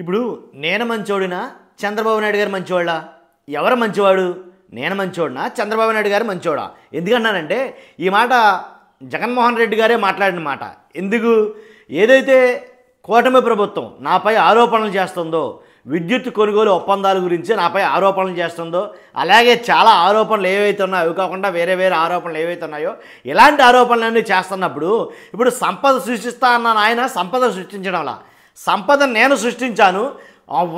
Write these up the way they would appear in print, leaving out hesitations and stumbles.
ఇప్పుడు నేను మంచోడినా చంద్రబాబు నాయుడు గారు మంచివాళ్ళ? ఎవరు మంచివాడు? నేను మంచోడినా చంద్రబాబు నాయుడు గారు మంచోడా? ఎందుకన్నానంటే ఈ మాట జగన్మోహన్ రెడ్డి గారే మాట్లాడిన మాట. ఎందుకు? ఏదైతే కూటమి ప్రభుత్వం నాపై ఆరోపణలు చేస్తుందో, విద్యుత్ కొనుగోలు ఒప్పందాల గురించి నాపై ఆరోపణలు చేస్తుందో, అలాగే చాలా ఆరోపణలు ఏవైతే ఉన్నాయో అవి కాకుండా వేరే వేరే ఆరోపణలు ఏవైతే ఉన్నాయో ఇలాంటి ఆరోపణలన్నీ చేస్తున్నప్పుడు ఇప్పుడు సంపద సృష్టిస్తా అన్న ఆయన సంపద సృష్టించడంలా, సంపదను నేను సృష్టించాను,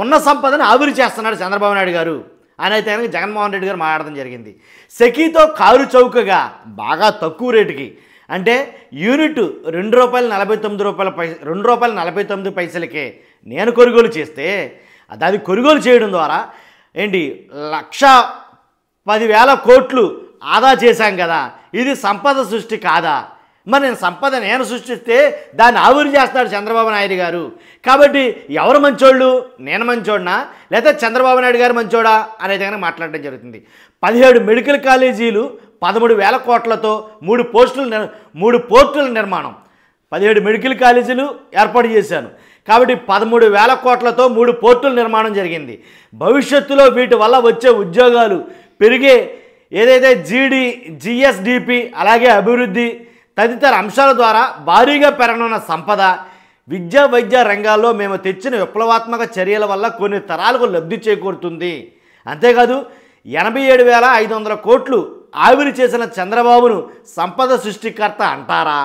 ఉన్న సంపదను ఆవిరి చేస్తున్నాడు చంద్రబాబు నాయుడు గారు అని అయితే కనుక జగన్మోహన్ రెడ్డి గారు మాట్లాడడం జరిగింది. సెకీతో కారు చౌకగా బాగా తక్కువ రేటుకి, అంటే యూనిట్ ₹2.49 నేను కొనుగోలు చేస్తే అది కొనుగోలు చేయడం ద్వారా ఏంటి 1,10,000 కోట్లు ఆదా చేశాం కదా, ఇది సంపద సృష్టి కాదా? మరి నేను సృష్టిస్తే దాన్ని ఆవిరి చేస్తున్నాడు చంద్రబాబు నాయుడు గారు. కాబట్టి ఎవరు మంచోళ్ళు? నేను మంచోడినా లేదా చంద్రబాబు నాయుడు గారు మంచోడా అనేది కనుక మాట్లాడడం జరుగుతుంది. 17 మెడికల్ కాలేజీలు 13,000 కోట్లతో 3 పోర్టుల నిర్మాణం, 17 మెడికల్ కాలేజీలు ఏర్పాటు చేశాను కాబట్టి 13,000 కోట్లతో 3 పోర్టుల నిర్మాణం జరిగింది. భవిష్యత్తులో వీటి వల్ల వచ్చే ఉద్యోగాలు పెరిగే ఏదైతే జిఎస్డిపి అలాగే అభివృద్ధి తదితర అంశాల ద్వారా భారీగా పెరగనున్న సంపద, విద్యా వైద్య రంగాల్లో మేము తెచ్చిన విప్లవాత్మక చర్యల వల్ల కొన్ని తరాలకు లబ్ధి చేకూరుతుంది. అంతేకాదు 87,500 కోట్లు ఆవిరి చేసిన చంద్రబాబును సంపద సృష్టికర్త అంటారా?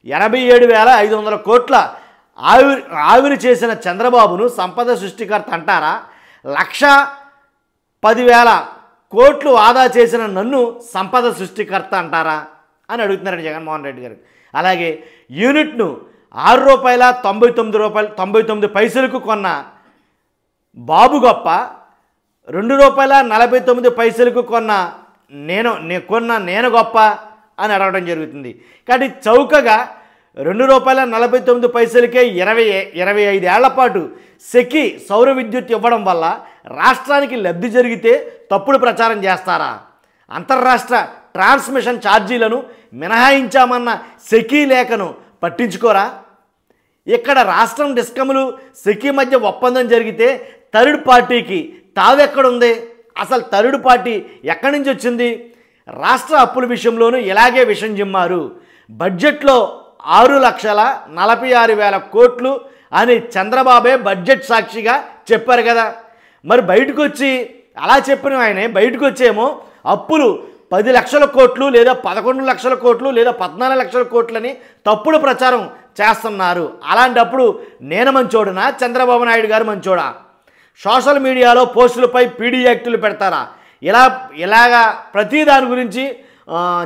87,500 కోట్ల ఆవిరి చేసిన చంద్రబాబును సంపద సృష్టికర్త అంటారా? 1,10,000 కోట్లు ఆదా చేసిన నన్ను సంపద సృష్టికర్త అంటారా అని అడుగుతున్నారండి జగన్మోహన్ రెడ్డి గారు. అలాగే యూనిట్ను ₹6.99 కొన్న బాబు గొప్ప, ₹2.49 కొన్న నేను గొప్ప అని అడగడం జరుగుతుంది. కాబట్టి చౌకగా ₹2.49కే 25 ఏళ్ల పాటు సెకీ సౌర విద్యుత్ ఇవ్వడం వల్ల రాష్ట్రానికి లబ్ధి జరిగితే తప్పుడు ప్రచారం చేస్తారా? అంతర్రాష్ట్ర ట్రాన్స్మిషన్ ఛార్జీలను మినహాయించామన్న సెకీ లేఖను పట్టించుకోరా? ఇక్కడ రాష్ట్రం డిస్కమ్లు సెకీ మధ్య ఒప్పందం జరిగితే థర్డ్ పార్టీకి తావెక్కడుంది? అసలు థర్డ్ పార్టీ ఎక్కడి నుంచి వచ్చింది? రాష్ట్ర అప్పుల విషయంలోనూ ఇలాగే విషం జిమ్మారు. బడ్జెట్లో 6,46,000 కోట్లు అని చంద్రబాబే బడ్జెట్ సాక్షిగా చెప్పారు కదా. మరి బయటకు వచ్చి అలా చెప్పిన ఆయనే బయటకు వచ్చేమో అప్పులు 10 లక్షల కోట్లు లేదా 11 లక్షల కోట్లు లేదా 14 లక్షల కోట్లని తప్పుడు ప్రచారం చేస్తున్నారు. అలాంటప్పుడు నేను మంచోడునా చంద్రబాబు నాయుడు గారు మంచోడా? సోషల్ మీడియాలో పోస్టులపై పీడీ యాక్టులు పెడతారా? ఇలాగా ప్రతి దాని గురించి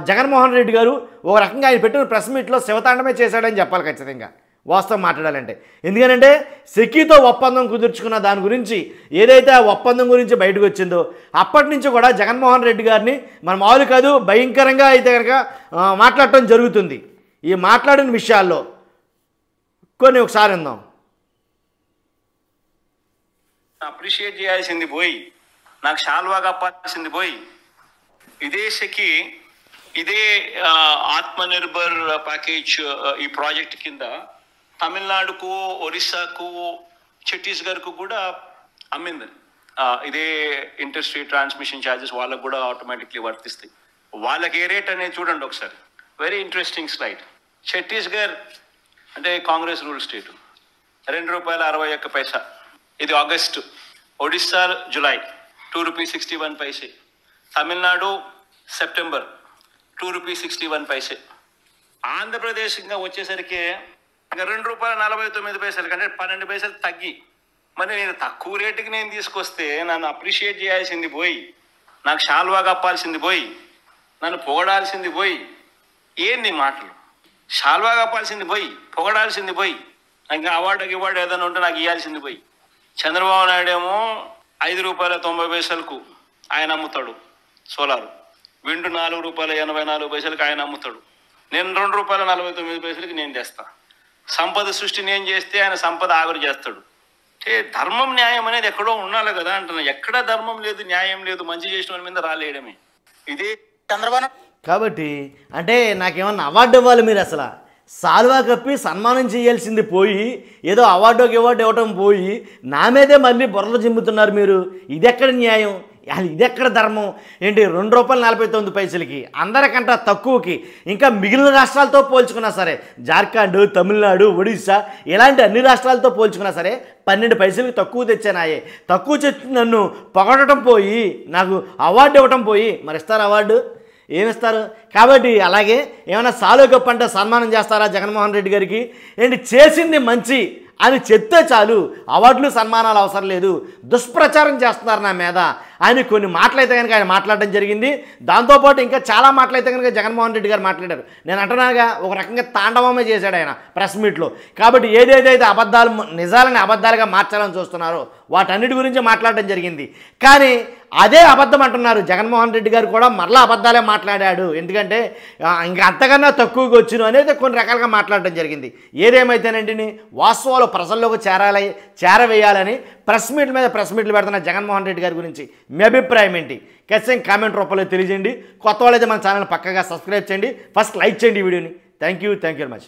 జగన్మోహన్ రెడ్డి గారు ఒక రకంగా ఆయన పెట్టిన ప్రెస్ మీట్లో శివతాండమే చేశాడని చెప్పాలి ఖచ్చితంగా వాస్తవం మాట్లాడాలంటే. ఎందుకనంటే సెకీతో ఒప్పందం కుదుర్చుకున్న దాని గురించి ఏదైతే ఆ ఒప్పందం గురించి బయటకు వచ్చిందో అప్పటి నుంచి కూడా జగన్మోహన్ రెడ్డి గారిని మన మామూలు కాదు భయంకరంగా అయితే కనుక మాట్లాడటం జరుగుతుంది. ఈ మాట్లాడిన విషయాల్లో కొన్ని ఒకసారి ఉందాం. అప్రిషియేట్ చేయాల్సింది పోయి నాకు షాల్వా కప్పాల్సింది పోయి ఇదే సెకి ఇదే ఆత్మనిర్భర్ ప్యాకేజ్ ఈ ప్రాజెక్ట్ కింద తమిళనాడుకు, ఒరిస్సాకు, ఛత్తీస్గఢ్కు కూడా అమ్మింది. ఇదే ఇంటర్ స్టేట్ ట్రాన్స్మిషన్ ఛార్జెస్ వాళ్ళకు కూడా ఆటోమేటిక్లీ వర్తిస్తాయి. వాళ్ళకి ఏ రేట్ అనేది చూడండి ఒకసారి. Very interesting slide. ఛత్తీస్గఢ్ అంటే కాంగ్రెస్ రూల్ స్టేట్ ₹2.61. ఇది August. Odisha July ₹2.61. Tamil Nadu September ₹2.61. Andhra Pradesh ఇంకా వచ్చేసరికి ఇంకా ₹2.49 కంటే 12 పైసలు తగ్గి. మరి నేను తక్కువ రేటుకి నేను తీసుకొస్తే నన్ను అప్రిషియేట్ చేయాల్సింది పోయి నాకు షాల్వా కప్పాల్సింది పోయి నన్ను పొగడాల్సింది పోయి ఏంది మాటలు? షాల్వా కప్పాల్సింది పోయి పొగడాల్సింది పోయి ఇంకా అవార్డు ఏదైనా ఉంటే నాకు ఇవ్వాల్సింది పోయి. చంద్రబాబు నాయుడు ఏమో ₹5.90 ఆయన అమ్ముతాడు సోలారు. విండు ₹4.84 ఆయన అమ్ముతాడు. నేను ₹2.49 నేను తెస్తా. సంపద సృష్టి నేను చేస్తే ఆయన సంపద ఆవిరి చేస్తాడు. ధర్మం న్యాయం అనేది ఎక్కడో ఉండాలి కదా అంటున్నా. ఎక్కడ ధర్మం లేదు, న్యాయం లేదు, మంచి చేసిన వాళ్ళ మీద రాలేయడమే ఇదే చంద్రబాబు. కాబట్టి అంటే నాకేమన్నా అవార్డు ఇవ్వాలి మీరు? అసలు సాల్వా కప్పి సన్మానం చేయాల్సింది పోయి ఏదో అవార్డు ఇవ్వటం పోయి నా మీదే మళ్ళీ బుర్రలు జిమ్ముతున్నారు మీరు. ఇదెక్కడ న్యాయం, ఇదెక్కడ ధర్మం? ఏంటి ₹2.49 అందరికంటే తక్కువకి, ఇంకా మిగిలిన రాష్ట్రాలతో పోల్చుకున్నా సరే, జార్ఖండ్, తమిళనాడు, ఒడిశా ఇలాంటి అన్ని రాష్ట్రాలతో పోల్చుకున్నా సరే 12 పైసలకి తక్కువ తెచ్చానాయే. తక్కువ తెచ్చి నన్ను పొగడటం పోయి నాకు అవార్డు ఇవ్వటం పోయి మరి ఇస్తారు అవార్డు? ఏమిస్తారు? కాబట్టి అలాగే ఏమైనా సాల్వా కప్ అంటే సన్మానం చేస్తారా జగన్మోహన్ రెడ్డి గారికి? ఏంటి చేసింది మంచి అని చెప్తే చాలు, అవార్డులు సన్మానాలు అవసరం లేదు. దుష్ప్రచారం చేస్తున్నారు నా మీద అని కొన్ని మాటలైతే కనుక ఆయన మాట్లాడడం జరిగింది. దాంతోపాటు ఇంకా చాలా మాటలైతే కనుక జగన్మోహన్ రెడ్డి గారు మాట్లాడారు. నేను అంటున్నాగా, ఒక రకంగా తాండవమే చేశాడు ఆయన ప్రెస్ మీట్లో. కాబట్టి ఏదేదైతే అబద్ధాలు నిజాలని అబద్ధాలుగా మార్చాలని చూస్తున్నారో వాటన్నిటి గురించి మాట్లాడడం జరిగింది. కానీ అదే అబద్ధం అంటున్నారు జగన్మోహన్ రెడ్డి గారు కూడా మరలా అబద్ధాలే మాట్లాడాడు. ఎందుకంటే ఇంకా అంతకన్నా తక్కువగా వచ్చిన అనేది కొన్ని రకాలుగా మాట్లాడడం జరిగింది. ఏదేమైతేనండి వాస్తవాలు ప్రజల్లోకి చేరవేయాలని ప్రెస్ మీట్లు పెడుతున్న జగన్మోహన్ రెడ్డి గారి గురించి మీ అభిప్రాయం ఏంటి? ఖచ్చితంగా కామెంట్ రూపంలో తెలియజేయండి. కొత్త వాళ్ళైతే మన ఛానల్ పక్కగా సబ్స్క్రైబ్ చేయండి. ఫస్ట్ లైక్ చేయండి ఈ వీడియోని. Thank you very much.